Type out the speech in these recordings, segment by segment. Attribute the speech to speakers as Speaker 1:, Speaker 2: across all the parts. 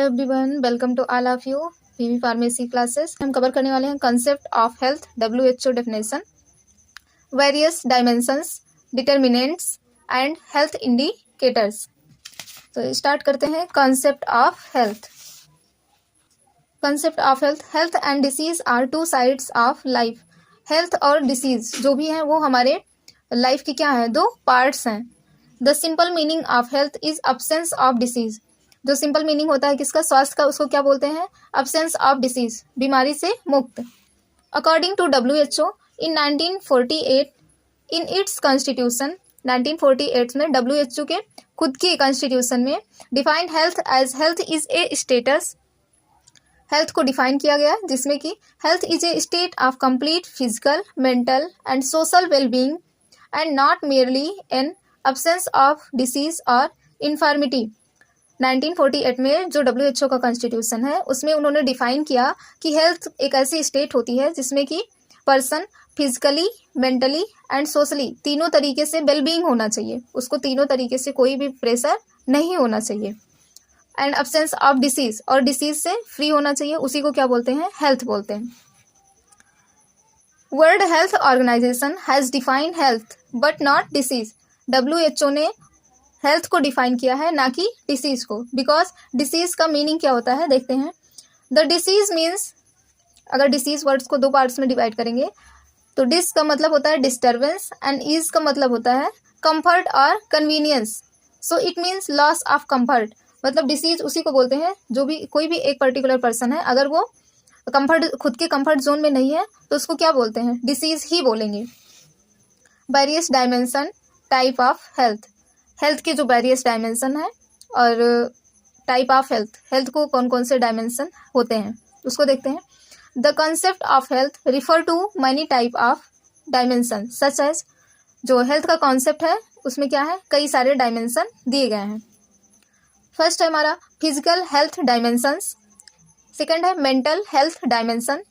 Speaker 1: Everyone, welcome to all of you PV pharmacy classes. हम cover करने वाले हैं concept of health, WHO definition, various dimensions, determinants and health indicators. तो start करते हैं concept of health. Concept of health, health and disease are two sides of life. Health और disease जो भी हैं वो हमारे लाइफ की क्या है, दो पार्ट्स हैं। The simple meaning of health is absence of disease. जो सिंपल मीनिंग होता है किसका, स्वास्थ्य का, उसको क्या बोलते हैं, अब्सेंस ऑफ डिसीज, बीमारी से मुक्त। According to WHO in 1948 in its constitution, 1948 में WHO के खुद के कॉन्स्टिट्यूशन में defined health as health is a status. Health को डिफाइन किया गया जिसमें कि health is a state of complete physical, mental and social wellbeing and not merely an absence of disease और इन्फॉर्मिटी। 1948 में जो WHO का कॉन्स्टिट्यूशन है उसमें उन्होंने डिफाइन किया कि हेल्थ एक ऐसी स्टेट होती है जिसमें कि person physically, mentally and socially तीनों तरीके से वेलबींग होना चाहिए, उसको तीनों तरीके से कोई भी प्रेशर नहीं होना चाहिए। एंड अब्सेंस ऑफ डिसीज, और डिसीज से फ्री होना चाहिए, उसी को क्या बोलते हैं, हेल्थ बोलते हैं। World health organisation has defined health but not disease. WHO ने हेल्थ को डिफाइन किया है ना कि डिसीज को, बिकॉज डिसीज का मीनिंग क्या होता है देखते हैं। द डिसीज मीन्स, अगर डिसीज वर्ड्स को दो पार्ट्स में डिवाइड करेंगे तो डिस का मतलब होता है डिस्टर्बेंस एंड ईज का मतलब होता है कंफर्ट और convenience. So it means loss of comfort. मतलब डिसीज उसी को बोलते हैं जो भी कोई भी एक पर्टिकुलर पर्सन है, अगर वो कंफर्ट, खुद के कंफर्ट जोन में नहीं है तो उसको क्या बोलते हैं, डिसीज ही बोलेंगे। Various dimension type of health, health के जो वेरियस डायमेंशन है और टाइप ऑफ हेल्थ, हेल्थ को कौन कौन से डायमेंशन होते हैं उसको देखते हैं। The concept of health refer to many type of dimension such as, जो हेल्थ का कॉन्सेप्ट है उसमें क्या है, कई सारे डायमेंशन दिए गए हैं। फर्स्ट है हमारा फिजिकल हेल्थ डायमेंशंस, सेकंड है मेंटल हेल्थ डायमेंशन,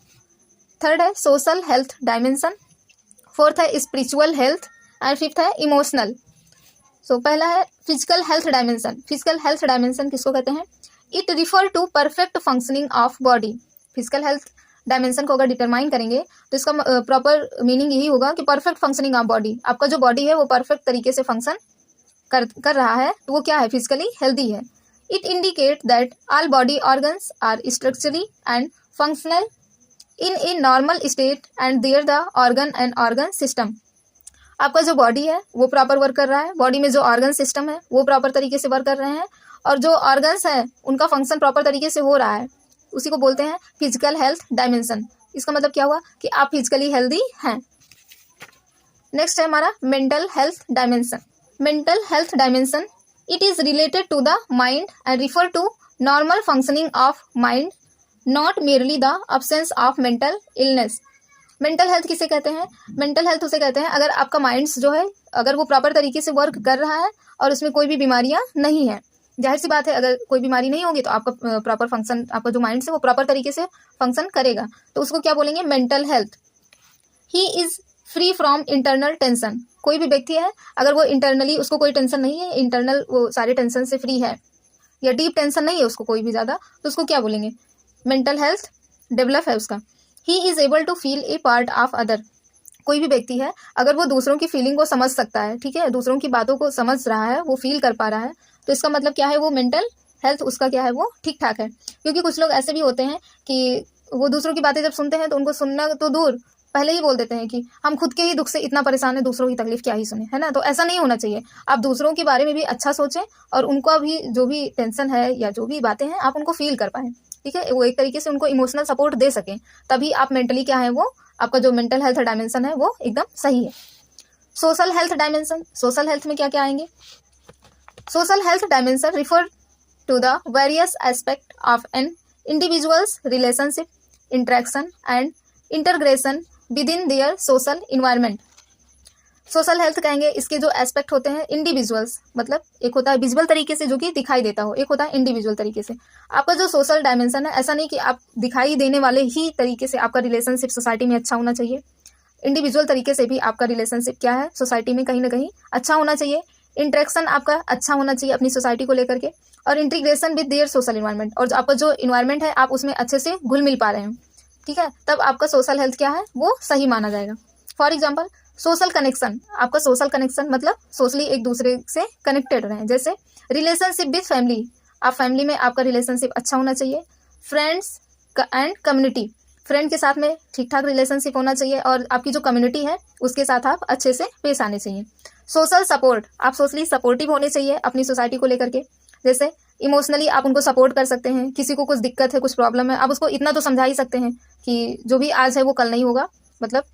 Speaker 1: थर्ड है सोशल हेल्थ डायमेंशन, फोर्थ है स्पिरिचुअल हेल्थ एंड फिफ्थ है इमोशनल। सो पहला है physical health dimension. Physical health dimension किसको कहते हैं, it refer to perfect functioning of body. Physical health dimension को अगर डिटरमाइन करेंगे तो इसका प्रॉपर मीनिंग यही होगा कि परफेक्ट फंक्शनिंग ऑफ बॉडी, आपका जो बॉडी है वो परफेक्ट तरीके से फंक्शन कर रहा है तो वो क्या है, फिजिकली हेल्दी है। It indicate that all body organs are structurally and functional in a normal state and there the organ and organ system. आपका जो बॉडी है वो प्रॉपर वर्क कर रहा है, बॉडी में जो ऑर्गन सिस्टम है वो प्रॉपर तरीके से वर्क कर रहे हैं और जो ऑर्गन्स हैं उनका फंक्शन प्रॉपर तरीके से हो रहा है, उसी को बोलते हैं फिजिकल हेल्थ डायमेंशन। इसका मतलब क्या हुआ कि आप फिजिकली हेल्दी हैं। नेक्स्ट है हमारा mental health dimension. Mental health dimension, it is related to the mind and refer to normal functioning of mind, not merely the absence of mental illness. Mental health किसे कहते हैं, mental health उसे कहते हैं अगर आपका माइंड्स जो है अगर वो प्रॉपर तरीके से वर्क कर रहा है और उसमें कोई भी बीमारियां नहीं है। जाहिर सी बात है अगर कोई बीमारी नहीं होगी तो आपका प्रॉपर फंक्शन, आपका जो माइंड है वो प्रॉपर तरीके से फंक्शन करेगा, तो उसको क्या बोलेंगे, mental health. He is free from internal tension. कोई भी व्यक्ति है अगर वो इंटरनली उसको कोई टेंशन नहीं है, इंटरनल वो सारे टेंशन से फ्री है या डीप टेंशन नहीं है उसको कोई भी ज़्यादा, तो उसको क्या बोलेंगे, मेंटल हेल्थ डेवलप है उसका। He is able to feel a part of other. कोई भी व्यक्ति है अगर वो दूसरों की फीलिंग को समझ सकता है, ठीक है, दूसरों की बातों को समझ रहा है, वो फील कर पा रहा है, तो इसका मतलब क्या है, वो मेंटल हेल्थ उसका क्या है, वो ठीक ठाक है। क्योंकि कुछ लोग ऐसे भी होते हैं कि वो दूसरों की बातें जब सुनते हैं तो उनको सुनना तो दूर, पहले ही बोल देते हैं कि हम खुद के ही दुख से इतना परेशान है, दूसरों की तकलीफ क्या ही सुने, है ना। तो ऐसा नहीं होना चाहिए, आप दूसरों के बारे में भी अच्छा सोचें और उनको भी जो भी टेंशन है या जो भी बातें हैं आप उनको फील कर पाएं, ठीक है, वो एक तरीके से उनको इमोशनल सपोर्ट दे सकें, तभी आप मेंटली क्या है, वो आपका जो मेंटल हेल्थ डायमेंशन है वो एकदम सही है। Social health dimension, social health में क्या क्या आएंगे, social health dimension refer to the various aspect of an individuals relationship, interaction and integration within their social environment. Social health कहेंगे इसके जो एस्पेक्ट होते हैं, इंडिविजुअल्स मतलब एक होता है विजुअल तरीके से जो कि दिखाई देता हो, एक होता है इंडिविजुअल तरीके से। आपका जो सोशल डायमेंशन है, ऐसा नहीं कि आप दिखाई देने वाले ही तरीके से आपका रिलेशनशिप सोसाइटी में अच्छा होना चाहिए, इंडिविजुअल तरीके से भी आपका रिलेशनशिप क्या है, सोसाइटी में कहीं ना कहीं अच्छा होना चाहिए। इंटरेक्शन आपका अच्छा होना चाहिए अपनी सोसाइटी को लेकर के, और integration with their social environment, और आपका जो इन्वायरमेंट है आप उसमें अच्छे से घुल मिल पा रहे हैं, ठीक है, तब आपका सोशल हेल्थ क्या है वो सही माना जाएगा। फॉर एग्जाम्पल सोशल कनेक्शन, आपका सोशल कनेक्शन मतलब सोशली एक दूसरे से कनेक्टेड रहें, जैसे रिलेशनशिप विद फैमिली, आप फैमिली में आपका रिलेशनशिप अच्छा होना चाहिए। फ्रेंड्स एंड कम्युनिटी, फ्रेंड के साथ में ठीक ठाक रिलेशनशिप होना चाहिए, और आपकी जो कम्युनिटी है उसके साथ आप अच्छे से पेश आने चाहिए। सोशल सपोर्ट, आप सोशली सपोर्टिव होने चाहिए अपनी सोसाइटी को लेकर के, जैसे इमोशनली आप उनको सपोर्ट कर सकते हैं, किसी को कुछ दिक्कत है कुछ प्रॉब्लम है आप उसको इतना तो समझा ही सकते हैं कि जो भी आज है वो कल नहीं होगा, मतलब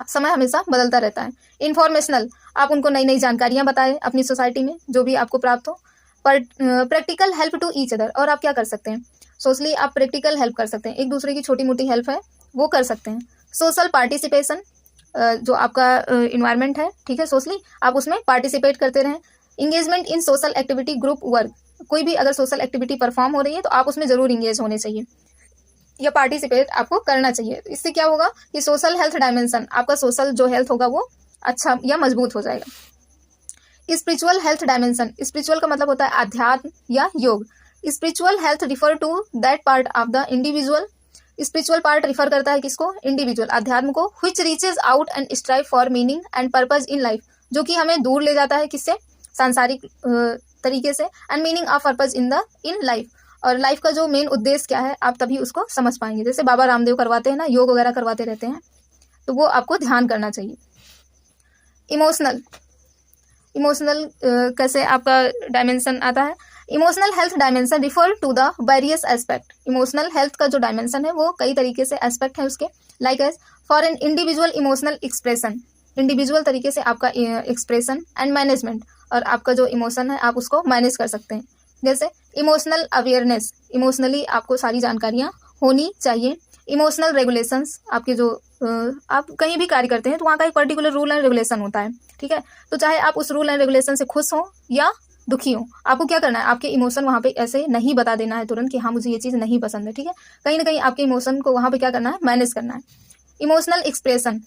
Speaker 1: समय हमेशा बदलता रहता है। इन्फॉर्मेशनल, आप उनको नई नई जानकारियां बताएं अपनी सोसाइटी में जो भी आपको प्राप्त हो। पर practical help to each other, और आप क्या कर सकते हैं सोशली, आप प्रैक्टिकल हेल्प कर सकते हैं, एक दूसरे की छोटी मोटी हेल्प है वो कर सकते हैं। सोशल पार्टिसिपेशन, जो आपका इन्वायरमेंट है, ठीक है, सोशली आप उसमें पार्टिसिपेट करते रहें। इंगेजमेंट इन सोशल एक्टिविटी, ग्रुप वर्क, कोई भी अगर सोशल एक्टिविटी परफॉर्म हो रही है तो आप उसमें जरूर इंगेज होने चाहिए या पार्टिसिपेट आपको करना चाहिए। इससे क्या होगा कि सोशल हेल्थ डायमेंशन, आपका सोशल जो हेल्थ होगा वो अच्छा या मजबूत हो जाएगा। स्पिरिचुअल हेल्थ डायमेंशन, स्पिरिचुअल का मतलब होता है आध्यात्म या योग। Spiritual health refer to that part of the individual, spiritual part refer करता है किसको, इंडिविजुअल, अध्यात्म को, which reaches out and strive for meaning and purpose in life, जो कि हमें दूर ले जाता है किससे, सांसारिक तरीके से, and meaning of purpose in life, और लाइफ का जो मेन उद्देश्य क्या है आप तभी उसको समझ पाएंगे। जैसे बाबा रामदेव करवाते हैं ना, योग वगैरह करवाते रहते हैं, तो वो आपको ध्यान करना चाहिए। इमोशनल, इमोशनल कैसे आपका डायमेंशन आता है, emotional health dimension refer to the various aspect, emotional health का जो डायमेंशन है वो कई तरीके से एस्पेक्ट है उसके, like as for an individual emotional expression, individual तरीके से आपका एक्सप्रेशन एंड मैनेजमेंट, और आपका जो इमोशन है आप उसको मैनेज कर सकते हैं। जैसे इमोशनल अवेयरनेस, इमोशनली आपको सारी जानकारियाँ होनी चाहिए। इमोशनल रेगुलेशंस, आपके जो आप कहीं भी कार्य करते हैं तो वहाँ का एक पर्टिकुलर रूल एंड रेगुलेशन होता है, ठीक है, तो चाहे आप उस रूल एंड रेगुलेशन से खुश हो या दुखी हो, आपको क्या करना है, आपके इमोशन वहाँ पे ऐसे नहीं बता देना है तुरंत कि हाँ मुझे ये चीज़ नहीं पसंद है, ठीक है, कहीं ना कहीं आपके इमोशन को वहाँ पे क्या करना है, मैनेज करना है। इमोशनल एक्सप्रेशन,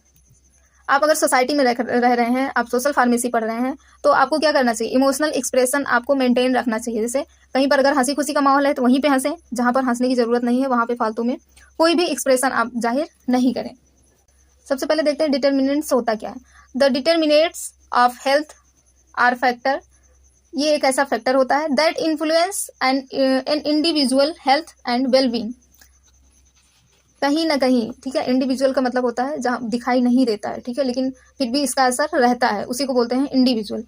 Speaker 1: आप अगर सोसाइटी में रह रहे हैं, आप सोशल फार्मेसी पढ़ रहे हैं, तो आपको क्या करना चाहिए, इमोशनल एक्सप्रेशन आपको मेंटेन रखना चाहिए। जैसे कहीं पर अगर हंसी खुशी का माहौल है तो वहीं पे हंसें, जहाँ पर हंसने की जरूरत नहीं है वहाँ पे फालतू में कोई भी एक्सप्रेशन आप जाहिर नहीं करें। सबसे पहले देखते हैं डिटर्मिनेंट्स होता क्या है। The determinants of health are factor, ये एक ऐसा फैक्टर होता है that influence an individual health and wellbeing, कहीं ना कहीं, ठीक है, इंडिविजुअल का मतलब होता है जहाँ दिखाई नहीं देता है, ठीक है, लेकिन फिर भी इसका असर रहता है, उसी को बोलते हैं इंडिविजुअल।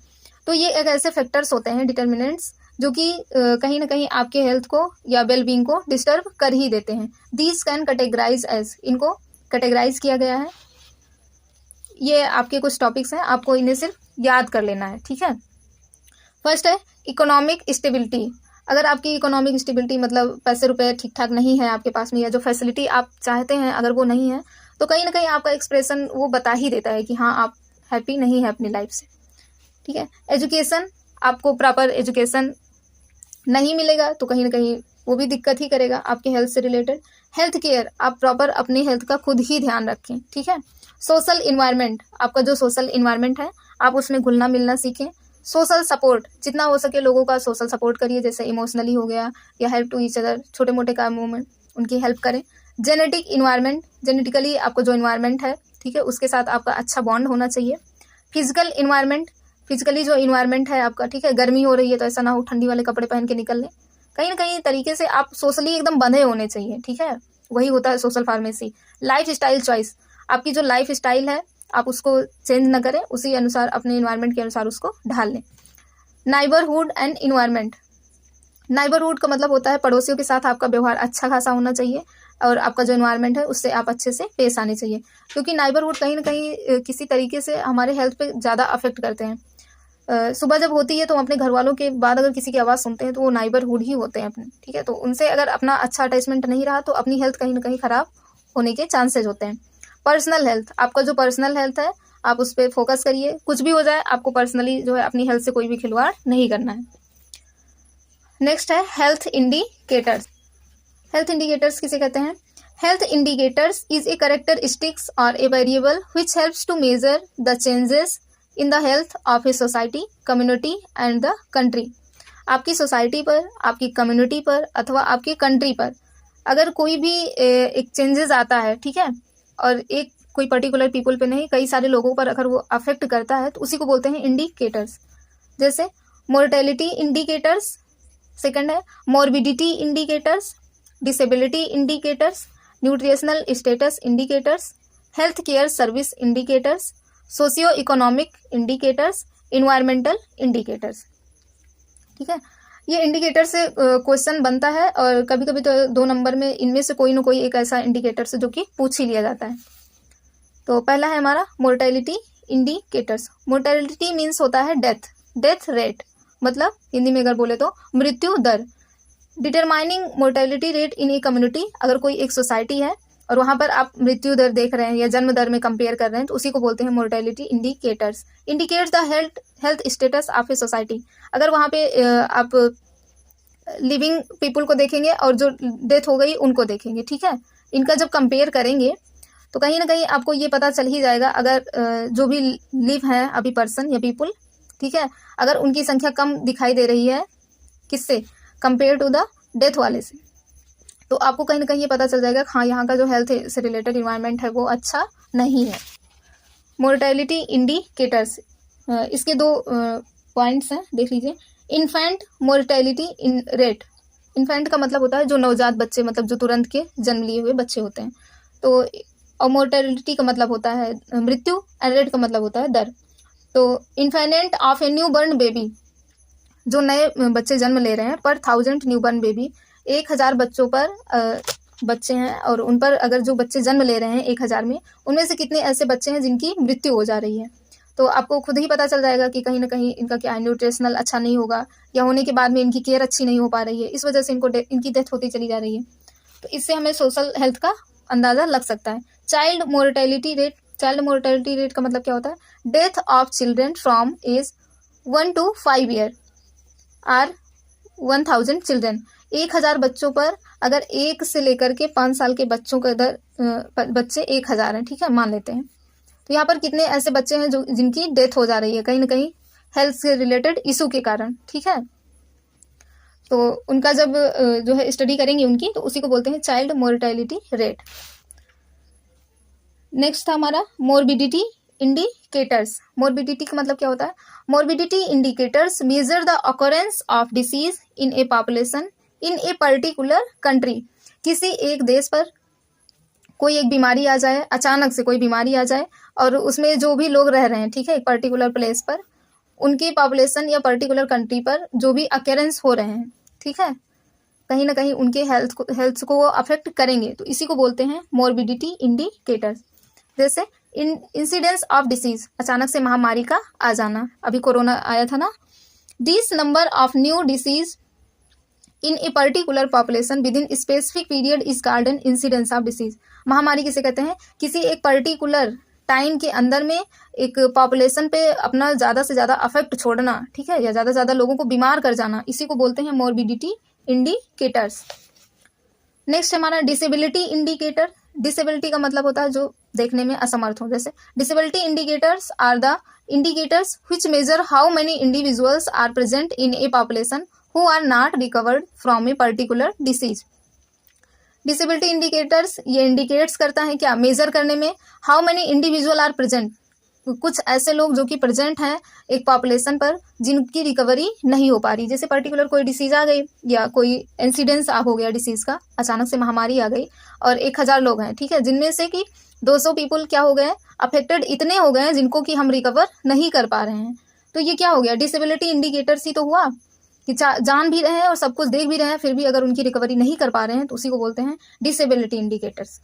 Speaker 1: तो ये एक ऐसे फैक्टर्स होते हैं डिटर्मिनेंट्स जो कि कहीं ना कहीं आपके हेल्थ को या वेलबींग को डिस्टर्ब कर ही देते हैं। दीज कैन कैटेगराइज एज, इनको कैटेगराइज किया गया है, ये आपके कुछ टॉपिक्स हैं, आपको इन्हें सिर्फ याद कर लेना है, ठीक है। फर्स्ट है इकोनॉमिक स्टेबिलिटी, अगर आपकी इकोनॉमिक स्टेबिलिटी मतलब पैसे रुपए ठीक ठाक नहीं है आपके पास में, या जो फैसिलिटी आप चाहते हैं अगर वो नहीं है, तो कहीं ना कहीं आपका एक्सप्रेशन वो बता ही देता है कि हाँ आप हैप्पी नहीं है अपनी लाइफ से, ठीक है। एजुकेशन, आपको प्रॉपर एजुकेशन नहीं मिलेगा तो कहीं ना कहीं वो भी दिक्कत ही करेगा आपके हेल्थ से रिलेटेड। हेल्थ केयर, आप प्रॉपर अपनी हेल्थ का खुद ही ध्यान रखें, ठीक है। सोशल इन्वायरमेंट, आपका जो सोशल इन्वायरमेंट है आप उसमें घुलना मिलना सीखें। सोशल सपोर्ट, जितना हो सके लोगों का सोशल सपोर्ट करिए, जैसे इमोशनली हो गया या हेल्प टू ईच अदर, छोटे मोटे कामों में उनकी हेल्प करें। जेनेटिक इन्वायरमेंट, जेनेटिकली आपको जो इन्वायरमेंट है, ठीक है, उसके साथ आपका अच्छा बॉन्ड होना चाहिए। फिजिकल इन्वायरमेंट, फिजिकली जो इन्वायरमेंट है आपका, ठीक है, गर्मी हो रही है तो ऐसा ना हो ठंडी वाले कपड़े पहन के निकल लें, कहीं ना कहीं तरीके से आप सोशली एकदम बंधे होने चाहिए, ठीक है, वही होता है social pharmacy. Life style choice, आपकी जो लाइफ स्टाइल है आप उसको चेंज ना करें, उसी अनुसार अपने इन्वायरमेंट के अनुसार उसको ढाल लें। नाइबरहुड एंड इन्वायरमेंट, नाइबरहुड का मतलब होता है पड़ोसियों के साथ आपका व्यवहार अच्छा खासा होना चाहिए, और आपका जो इन्वायरमेंट है उससे आप अच्छे से पेश आने चाहिए, क्योंकि नाइबरहुड कहीं ना कहीं किसी तरीके से हमारे हेल्थ पे ज़्यादा अफेक्ट करते हैं। सुबह जब होती है तो हम अपने घर वालों के बाद अगर किसी की आवाज़ सुनते हैं तो वो नाइबरहुड ही होते हैं अपने, ठीक है, तो उनसे अगर अपना अच्छा अटैचमेंट नहीं रहा तो अपनी हेल्थ कहीं ना कहीं ख़राब होने के चांसेज होते हैं। पर्सनल हेल्थ, आपका जो पर्सनल हेल्थ है आप उस पर फोकस करिए, कुछ भी हो जाए आपको पर्सनली जो है अपनी हेल्थ से कोई भी खिलवाड़ नहीं करना है। नेक्स्ट है हेल्थ इंडिकेटर्स। हेल्थ इंडिकेटर्स किसे कहते हैं? Health indicators is a characteristics or a variable which helps to measure the changes in the health of a society, community and the country. आपकी सोसाइटी पर, आपकी कम्युनिटी पर अथवा आपकी कंट्री पर अगर कोई भी एक चेंजेस आता है, ठीक है, और एक कोई पर्टिकुलर पीपल पे नहीं, कई सारे लोगों पर अगर वो अफेक्ट करता है तो उसी को बोलते हैं इंडिकेटर्स। जैसे मोर्टेलिटी इंडिकेटर्स, सेकंड है morbidity indicators, disability indicators, nutritional status indicators, health care service indicators, socio economic indicators, environmental indicators. ठीक है, ये इंडिकेटर से क्वेश्चन बनता है और कभी कभी तो 2 नंबर में इनमें से कोई ना कोई एक ऐसा इंडिकेटर से जो कि पूछ ही लिया जाता है। तो पहला है हमारा मोर्टेलिटी इंडिकेटर्स। मोर्टेलिटी मीन्स होता है डेथ रेट, मतलब हिंदी में अगर बोले तो मृत्यु दर। Determining mortality rate in a community, अगर कोई एक सोसाइटी है और वहां पर आप मृत्यु दर देख रहे हैं या जन्म दर में कंपेयर कर रहे हैं तो उसी को बोलते हैं mortality indicators. Indicates the health status of a society, अगर वहां पे आप लिविंग पीपल को देखेंगे और जो डेथ हो गई उनको देखेंगे, ठीक है, इनका जब कंपेयर करेंगे तो कहीं ना कहीं आपको ये पता चल ही जाएगा, अगर जो भी लिव है अभी पर्सन या पीपल, ठीक है, अगर उनकी संख्या कम दिखाई दे रही है किससे, कंपेयर टू द डेथ वाले से, तो आपको कहीं ना कहीं ये पता चल जाएगा हाँ यहाँ का जो हेल्थ से रिलेटेड इन्वायरमेंट है वो अच्छा नहीं है। मोर्टेलिटी इंडिकेटर्स, इसके 2 पॉइंट्स हैं, देख लीजिए। इन्फेंट मोर्टेलिटी इन रेट, इन्फेंट का मतलब होता है जो नवजात बच्चे, मतलब जो तुरंत के जन्म लिए हुए बच्चे होते हैं, तो और मोर्टेलिटी का मतलब होता है मृत्यु, एंड रेट का मतलब होता है दर। तो infant of a new born baby, जो नए बच्चे जन्म ले रहे हैं, पर 1000 न्यू बर्न बेबी, 1000 बच्चों पर बच्चे हैं और उन पर अगर जो बच्चे जन्म ले रहे हैं 1000 में, उनमें से कितने ऐसे बच्चे हैं जिनकी मृत्यु हो जा रही है, तो आपको खुद ही पता चल जाएगा कि कहीं ना कहीं इनका क्या न्यूट्रिशनल अच्छा नहीं होगा या होने के बाद में इनकी केयर अच्छी नहीं हो पा रही है, इस वजह से इनकी डेथ होती चली जा रही है। तो इससे हमें सोशल हेल्थ का अंदाजा लग सकता है। Child mortality rate, child mortality rate का मतलब क्या होता है, death of children from age 1 to 5 year are 1000 children, 1000 बच्चों पर अगर 1 से लेकर के 5 साल के बच्चों का बच्चे 1000 हैं, ठीक है, मान लेते हैं, तो यहाँ पर कितने ऐसे बच्चे हैं जो जिनकी डेथ हो जा रही है कहीं ना कहीं हेल्थ से रिलेटेड इशू के कारण, ठीक है, तो उनका जब जो है स्टडी करेंगे उनकी, तो उसी को बोलते हैं चाइल्ड मोर्टेलिटी रेट। नेक्स्ट था हमारा मोर्बिडिटी इंडिकेटर्स। मोर्बिडिटी का मतलब क्या होता है, morbidity indicators measure the occurrence of disease in a population in a particular country. किसी एक देश पर कोई एक बीमारी आ जाए, अचानक से कोई बीमारी आ जाए और उसमें जो भी लोग रह रहे हैं, ठीक है, एक पर्टिकुलर प्लेस पर, उनकी पॉपुलेशन या पर्टिकुलर कंट्री पर जो भी अकेरेंस हो रहे हैं, ठीक है, कहीं ना कहीं उनके हेल्थ को वो अफेक्ट करेंगे, तो इसी को बोलते हैं मोर्बिडिटी इंडिकेटर्स। जैसे इंसिडेंस ऑफ डिसीज, अचानक से महामारी का आ जाना, अभी कोरोना आया था ना, this number of new disease in a particular population with in specific period is called an incidence of disease. महामारी किसे कहते हैं, किसी एक पर्टिकुलर टाइम के अंदर में एक पॉपुलेशन पे अपना ज़्यादा से ज़्यादा अफेक्ट छोड़ना, ठीक है, या ज़्यादा से ज़्यादा लोगों को बीमार कर जाना, इसी को बोलते हैं मोर्बिडिटी इंडिकेटर्स। नेक्स्ट हमारा डिसेबिलिटी इंडिकेटर। डिसेबिलिटी का मतलब होता है जो देखने में असमर्थ हो, जैसे disability indicators are the indicators which measure how many individuals are present in a population who are not recovered from a particular disease. Disability indicators ये इंडिकेट्स करता है क्या, मेजर करने में, how many individual are present, कुछ ऐसे लोग जो कि प्रेजेंट हैं एक पॉपुलेशन पर जिनकी रिकवरी नहीं हो पा रही, जैसे पर्टिकुलर कोई डिसीज आ गई या कोई इंसिडेंस हो गया डिसीज का, अचानक से महामारी आ गई और 1000 लोग हैं, ठीक है, जिनमें से कि 200 पीपल क्या हो गए, अफेक्टेड इतने हो गए हैं जिनको कि हम रिकवर नहीं कर पा रहे हैं, तो ये क्या हो गया, डिसेबिलिटी इंडिकेटर्स ही तो हुआ कि जान भी रहे हैं और सब कुछ देख भी रहे हैं, फिर भी अगर उनकी रिकवरी नहीं कर पा रहे हैं तो उसी को बोलते हैं डिसेबिलिटी इंडिकेटर्स।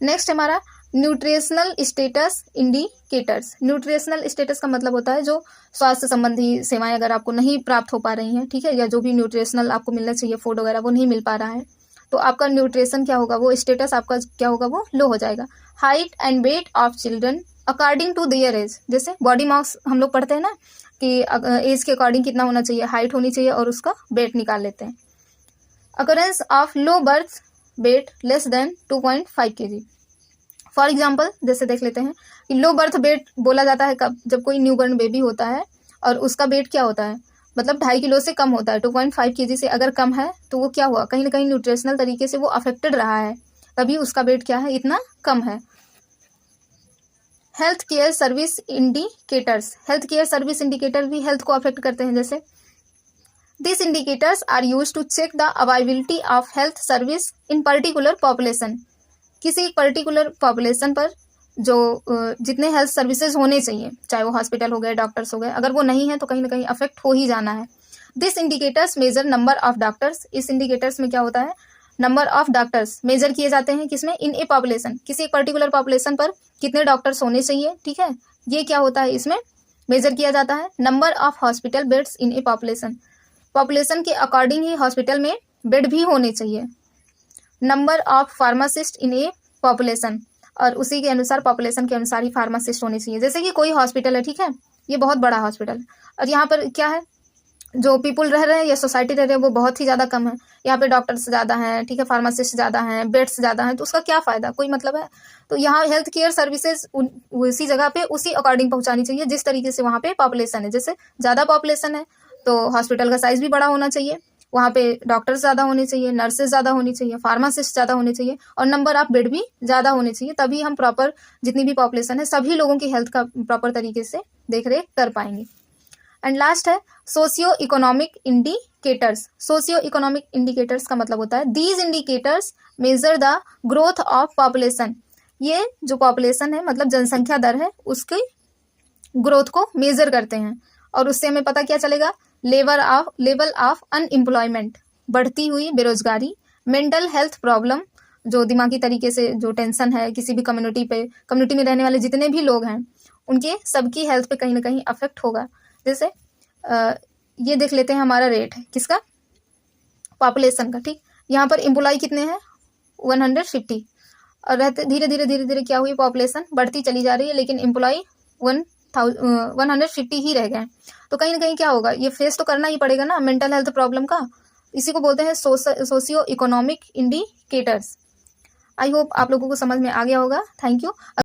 Speaker 1: नेक्स्ट हमारा nutritional status indicators. Nutritional status का मतलब होता है जो स्वास्थ्य संबंधी सेवाएं अगर आपको नहीं प्राप्त हो पा रही हैं, ठीक है, या जो भी न्यूट्रिशनल आपको मिलना चाहिए फूड वगैरह वो नहीं मिल पा रहा है, तो आपका न्यूट्रिशन क्या होगा, वो स्टेटस आपका क्या होगा, वो लो हो जाएगा। Height and weight of children according to their age, जैसे बॉडी मास हम लोग पढ़ते हैं ना कि एज के अकॉर्डिंग कितना होना चाहिए, हाइट होनी चाहिए और उसका वेट निकाल लेते हैं। Occurrence of low birth weight less than 2.5 kg। For example जैसे देख लेते हैं कि लो बर्थ वेट बोला जाता है कब, जब कोई न्यू बॉर्न बेबी होता है और उसका वेट क्या होता है, मतलब 2.5 किलो से कम होता है, 2.5 kg से अगर कम है तो वो क्या हुआ, कहीं ना कहीं न्यूट्रिशनल तरीके से वो अफेक्टेड रहा है, तभी उसका वेट क्या है, इतना कम है। Health care service indicators, health care service indicator भी हेल्थ को अफेक्ट करते हैं। जैसे this indicators are use to check the availability of health service in particular population, किसी एक पर्टिकुलर पॉपुलेशन पर जो जितने हेल्थ सर्विसेज होने चाहिए, चाहे वो हॉस्पिटल हो गए, डॉक्टर्स हो गए, अगर वो नहीं है तो कहीं ना कहीं अफेक्ट हो ही जाना है। This indicators measure number of doctors, इस इंडिकेटर्स में क्या होता है, नंबर ऑफ डॉक्टर्स मेजर किए जाते हैं, किसमें, इन ए पॉपुलेशन, किसी एक पर्टिकुलर पॉपुलेशन पर कितने डॉक्टर्स होने चाहिए, ठीक है, ये क्या होता है, इसमें मेजर किया जाता है। Number of hospital beds in a population, population के अकॉर्डिंग ही हॉस्पिटल में बेड भी होने चाहिए। Number of pharmacist in a population, और उसी के अनुसार पॉपुलेशन के अनुसार ही फार्मासिस्ट होने चाहिए। जैसे कि कोई हॉस्पिटल है, ठीक है, ये बहुत बड़ा हॉस्पिटल, और यहाँ पर क्या है, जो पीपल रह रहे हैं या सोसाइटी रह रहे हैं वो बहुत ही ज़्यादा कम है, यहाँ पे डॉक्टर्स ज़्यादा हैं, ठीक है, फार्मासिस्ट ज़्यादा हैं, बेड्स ज़्यादा हैं, तो उसका क्या फ़ायदा, कोई मतलब है। तो यहाँ हेल्थ केयर सर्विसेज उसी जगह पे उसी अकॉर्डिंग पहुँचानी चाहिए जिस तरीके से वहाँ पे पॉपुलेशन है। जैसे ज़्यादा पॉपुलेशन है तो हॉस्पिटल का साइज़ भी बड़ा होना चाहिए, वहाँ पे डॉक्टर्स ज़्यादा होने चाहिए, नर्सेज ज़्यादा होनी चाहिए, फार्मासिस्ट ज़्यादा होने चाहिए, और नंबर ऑफ बेड भी ज़्यादा होने चाहिए, तभी हम प्रॉपर जितनी भी पॉपुलेशन है सभी लोगों की हेल्थ का प्रॉपर तरीके से देख रेख कर पाएंगे। एंड लास्ट है socio economic indicators. Socio economic indicators का मतलब होता है these indicators measure the growth of population, ये जो पॉपुलेशन है मतलब जनसंख्या दर है उसकी ग्रोथ को मेजर करते हैं, और उससे हमें पता क्या चलेगा, लेवल ऑफ अनएम्प्लॉयमेंट, बढ़ती हुई बेरोजगारी, मेंटल हेल्थ प्रॉब्लम, जो दिमागी तरीके से जो टेंशन है किसी भी कम्युनिटी में रहने वाले जितने भी लोग हैं उनके सबकी हेल्थ पे कहीं ना कहीं अफेक्ट होगा। जैसे ये देख लेते हैं हमारा रेट है किसका, पॉपुलेशन का, ठीक, यहाँ पर एम्प्लॉय कितने हैं 150, और रहते धीरे धीरे क्या हुई, पॉपुलेशन बढ़ती चली जा रही है लेकिन एम्प्लॉय 150 ही रह गए। तो कहीं ना कहीं क्या होगा, ये फेस तो करना ही पड़ेगा ना मेंटल हेल्थ प्रॉब्लम का, इसी को बोलते हैं socio economic indicators. I hope आप लोगों को समझ में आ गया होगा। Thank you.